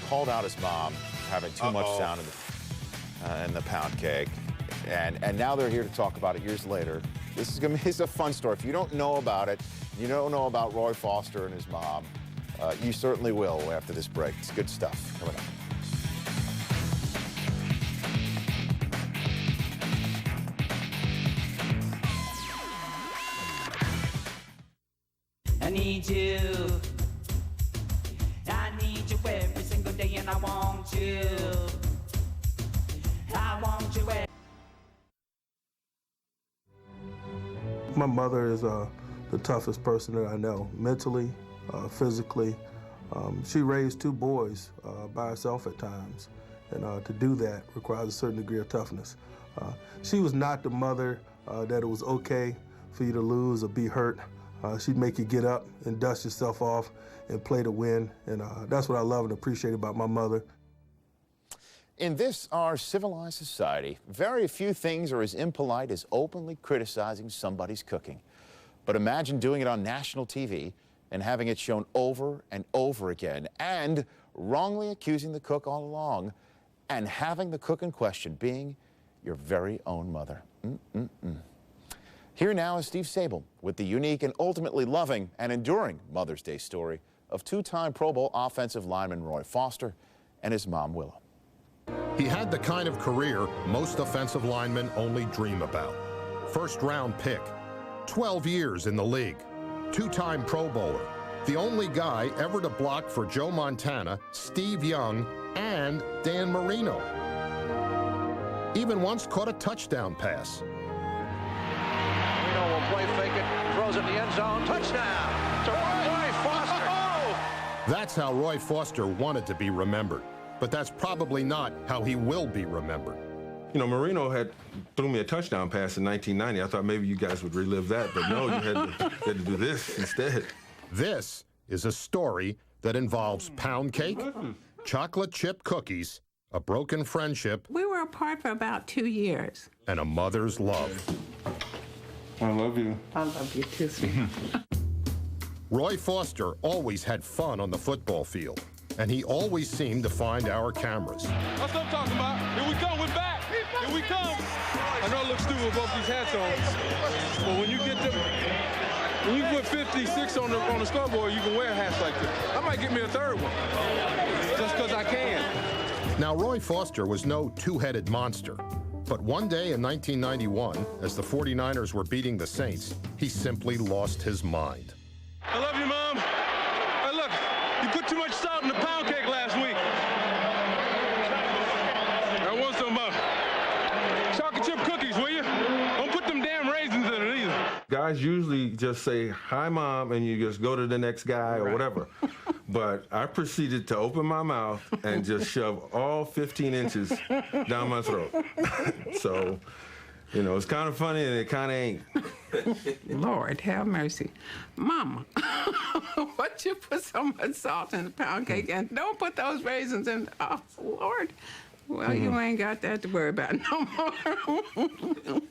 called out his mom having too much sound in the pound cake. And now they're here to talk about it years later. This is a fun story. If you don't know about it, you don't know about Roy Foster and his mom, you certainly will after this break. It's good stuff coming up. I need you. I need you every single day, and I want you. I want you every. My mother is the toughest person that I know, mentally, physically. She raised two boys by herself at times, and to do that requires a certain degree of toughness. She was not the mother that it was okay for you to lose or be hurt. She'd make you get up and dust yourself off and play to win, and that's what I love and appreciate about my mother. In this, our civilized society, very few things are as impolite as openly criticizing somebody's cooking. But imagine doing it on national TV and having it shown over and over again, and wrongly accusing the cook all along, and having the cook in question being your very own mother. Here now is Steve Sable with the unique and ultimately loving and enduring Mother's Day story of two-time Pro Bowl offensive lineman Roy Foster and his mom, Willow. He had the kind of career most offensive linemen only dream about. First-round pick, 12 years in the league, two-time Pro Bowler, the only guy ever to block for Joe Montana, Steve Young, and Dan Marino. Even once caught a touchdown pass. Marino will play fake it, throws it in the end zone, touchdown to Roy Foster. That's how Roy Foster wanted to be remembered. But that's probably not how he will be remembered. You know, Marino threw me a touchdown pass in 1990. I thought maybe you guys would relive that, but no, you had to do this instead. This is a story that involves pound cake, chocolate chip cookies, a broken friendship. We were apart for about 2 years. And a mother's love. I love you. I love you too, sweetie. Roy Foster always had fun on the football field, and he always seemed to find our cameras. That's what I'm talking about. Here we come, we're back. Here we come. I know I look stupid with both these hats on, but when you get them, when you put 56 on the scoreboard, you can wear hats like this. I might get me a third one, just because I can. Now, Roy Foster was no two-headed monster, but one day in 1991, as the 49ers were beating the Saints, he simply lost his mind. I love you, Mom. Hey, look, you put too much salt in the pound cake last week. I want some chocolate chip cookies, will you? Don't put them damn raisins in it either. Guys usually just say, hi, Mom, and you just go to the next guy or whatever. But I proceeded to open my mouth and just shove all 15 inches down my throat. So, you know, it's kind of funny and it kind of ain't. Lord, have mercy. Mama, what you put so much salt in the pound cake and don't put those raisins in? Oh, Lord. Well, you ain't got that to worry about no more.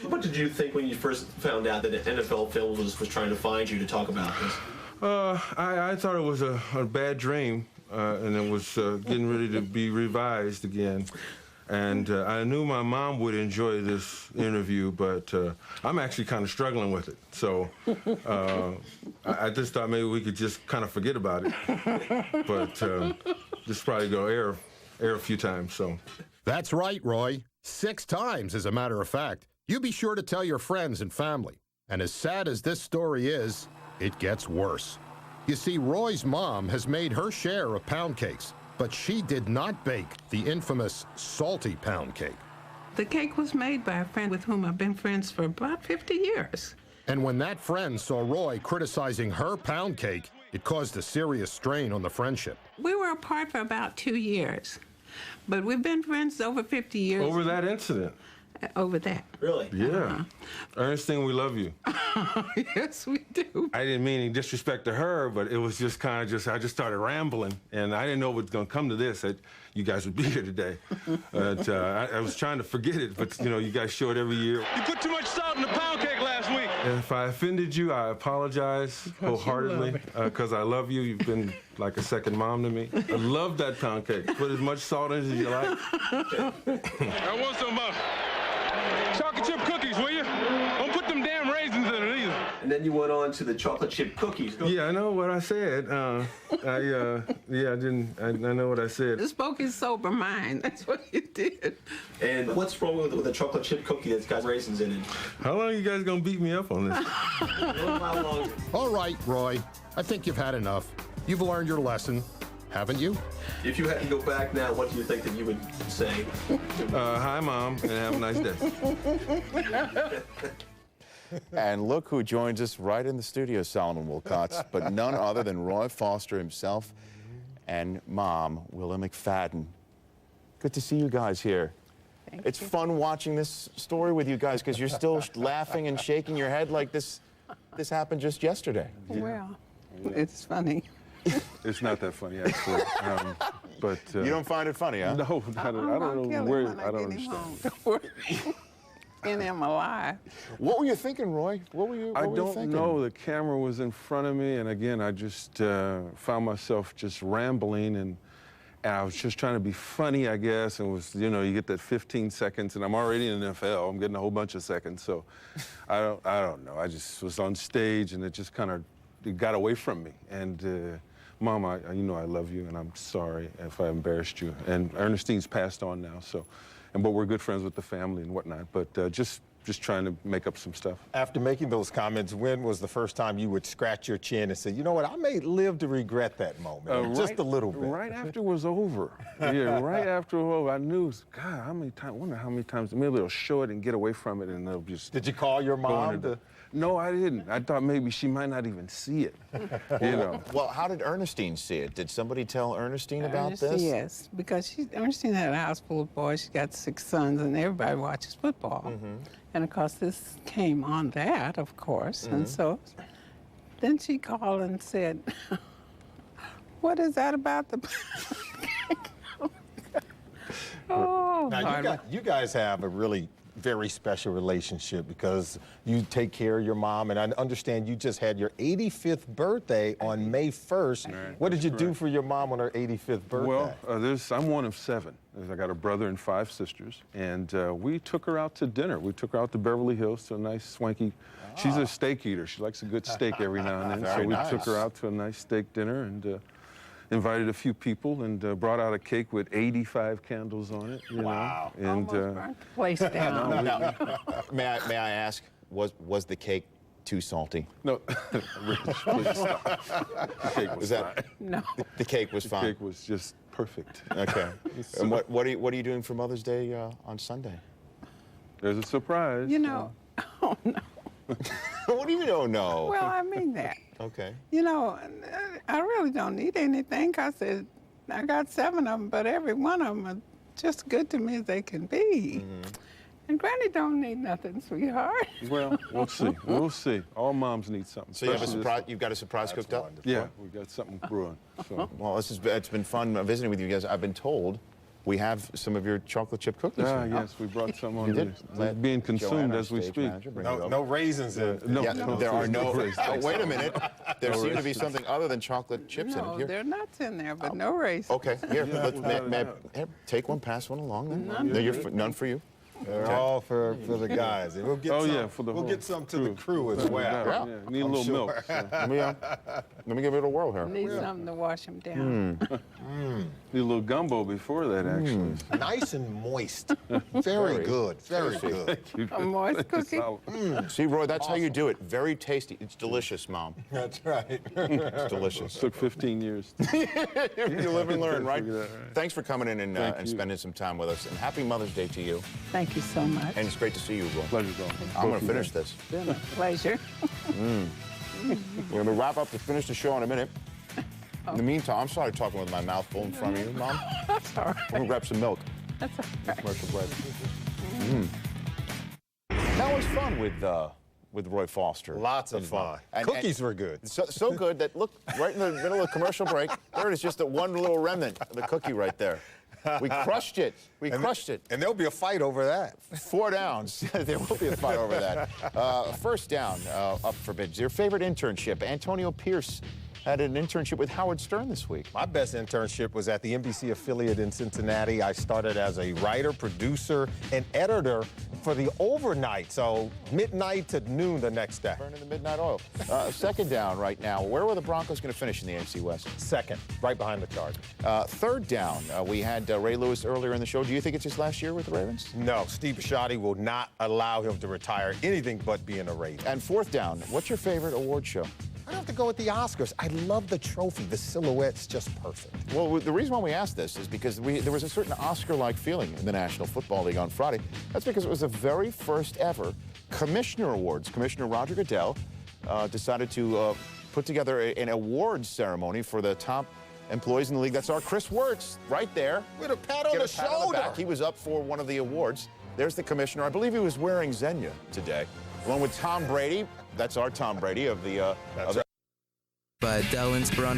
What did you think when you first found out that an NFL film was trying to find you to talk about this? I thought it was a bad dream, and it was getting ready to be revised again. And I knew my mom would enjoy this interview, but I'm actually kind of struggling with it. So I just thought maybe we could just kind of forget about it. But just probably go air a few times, so. That's right, Roy. 6 times, as a matter of fact. You be sure to tell your friends and family. And as sad as this story is, it gets worse. You see, Roy's mom has made her share of pound cakes, but she did not bake the infamous salty pound cake. The cake was made by a friend with whom I've been friends for about 50 years. And when that friend saw Roy criticizing her pound cake, it caused a serious strain on the friendship. We were apart for about 2 years, but we've been friends over 50 years. Over that incident? Over that. Really? Yeah. Ernestine, we love you. Yes, we do. I didn't mean any disrespect to her, but it was just kind of I just started rambling, and I didn't know it was going to come to this, that you guys would be here today. I was trying to forget it, but, you know, you guys show it every year. You put too much salt in the pound cake last week. If I offended you, I apologize wholeheartedly because I love you. You've been like a second mom to me. I love that pound cake. Put as much salt in it as you like. I want some chocolate chip cookies, will you? Don't put them damn raisins in it either. And then you went on to the chocolate chip cookies. Yeah, I know what I said. I know what I said. You spoke his sober mind. That's what you did. And what's wrong with a chocolate chip cookie that's got raisins in it? How long are you guys gonna beat me up on this? How long? All right, Roy, I think you've had enough. You've learned your lesson, haven't you? If you had to go back now, what do you think that you would say? Hi, Mom, and have a nice day. And look who joins us right in the studio, Solomon Wilcots, but none other than Roy Foster himself and Mom, Willa McFadden. Good to see you guys here. It's fun watching this story with you guys because you're still laughing and shaking your head like this happened just yesterday. Well, it's funny. It's not that funny, actually. But you don't find it funny, huh? No, I don't know where. I don't understand. In him alive. What were you thinking, Roy? What were you I thinking? don't know. The camera was in front of me, and again, I just found myself just rambling, and I was just trying to be funny, I guess, and was, you get that 15 seconds, and I'm already in the NFL. I'm getting a whole bunch of seconds, so I don't know. I just was on stage, and it just kind of got away from me. And Mom, I love you, and I'm sorry if I embarrassed you. And Ernestine's passed on now, so. But we're good friends with the family and whatnot. But just trying to make up some stuff. After making those comments, when was the first time you would scratch your chin and say, you know what, I may live to regret that moment, just a little bit? Right after it was over. Yeah, right after it was over, I knew, God, how many times, I wonder how many times, maybe they'll show it and get away from it and they'll just... Did you call your mom? No, I didn't. I thought maybe she might not even see it, Well, how did Ernestine see it? Did somebody tell Ernestine about this? Yes, because Ernestine had a house full of boys. She got 6 sons, and everybody watches football. And, of course, this came on that, of course. And so then she called and said, what is that about the... Oh, now, you guys have a really very special relationship because you take care of your mom, and I understand you just had your 85th birthday on May 1st. Right, what did you do for your mom on her 85th birthday? Well, I'm one of 7. I got a brother and 5 sisters, and we took her out to dinner. We took her out to Beverly Hills to a nice swanky. She's a steak eater. She likes a good steak every now and then. So we took her out to a nice steak dinner and invited a few people and brought out a cake with 85 candles on it. Wow! And almost burnt the place down. May I ask, was the cake too salty? No, Rich, please stop. The cake was fine. No. The cake was fine. The cake was just perfect. Okay. And what are you doing for Mother's Day on Sunday? There's a surprise. Oh no. What do you mean, oh no? Well, I mean that. Okay. I really don't need anything because I got 7 of them, but every one of them are just good to me as they can be. And Granny don't need nothing, sweetheart. Well, we'll see. We'll see. All moms need something. So you have a surprise. You've got a surprise cooked up. Yeah, we got something brewing. So. Well, it's been fun visiting with you guys. I've been told we have some of your chocolate chip cookies. Yes, we brought some on. They're being consumed as we speak. No raisins in it. No, there are no. raisins. Wait a minute. There seems to be something other than chocolate chips in it. No, Here. there are nuts in there, but no raisins. Okay, here. Here, take one, pass one along. Then. None for you. They're all for the guys. And we'll get we'll get some to the crew as well. Yeah. Need a little milk. So. Let me give it a whirl here. Need something to wash them down. Need a little gumbo before that, actually. Nice and moist. Very good. Very good. A moist cookie. See, Roy, that's how you do it. Very tasty. It's delicious, Mom. That's right. It's delicious. It took 15 years. You live and learn, right? Right? Thanks for coming in and spending some time with us. And happy Mother's Day to you. Thank you so much. And it's great to see you, Roy. Pleasure, going. I'm going to finish this. It's been a pleasure. We're going to wrap up to finish the show in a minute. In the meantime, I'm sorry talking with my mouth full in front of you, Mom. That's all right. I'm going to grab some milk. That's all right. Commercial break. That was fun with Roy Foster. Lots of fun. Cookies were good. So good that, look, right in the middle of the commercial break, there it is, just that one little remnant of the cookie right there. We crushed it. We crushed it. And there'll be a fight over that. 4 downs. There will be a fight over that. First down up for bids. Your favorite internship. Antonio Pierce had an internship with Howard Stern this week. My best internship was at the NBC affiliate in Cincinnati. I started as a writer, producer, and editor for the overnight, so midnight to noon the next day. Burning the midnight oil. Second down right now. Where were the Broncos going to finish in the AFC West? Second, right behind the Chargers. Third down. We had Ray Lewis earlier in the show. Do you think it's his last year with the Ravens? No, Steve Bisciotti will not allow him to retire anything but being a Raven. And fourth down. What's your favorite award show? I'd have to go with the Oscars. I love the trophy. The silhouette's just perfect. Well, the reason why we asked this is because there was a certain Oscar-like feeling in the National Football League on Friday. That's because it was the very first ever Commissioner Awards. Commissioner Roger Goodell decided to put together an awards ceremony for the top employees in the league. That's our Chris Wirtz right there. With a pat on the shoulder. Back. He was up for one of the awards. There's the commissioner. I believe he was wearing Xenia today, along with Tom Brady. That's our Tom Brady of the. By Dylan Sprung.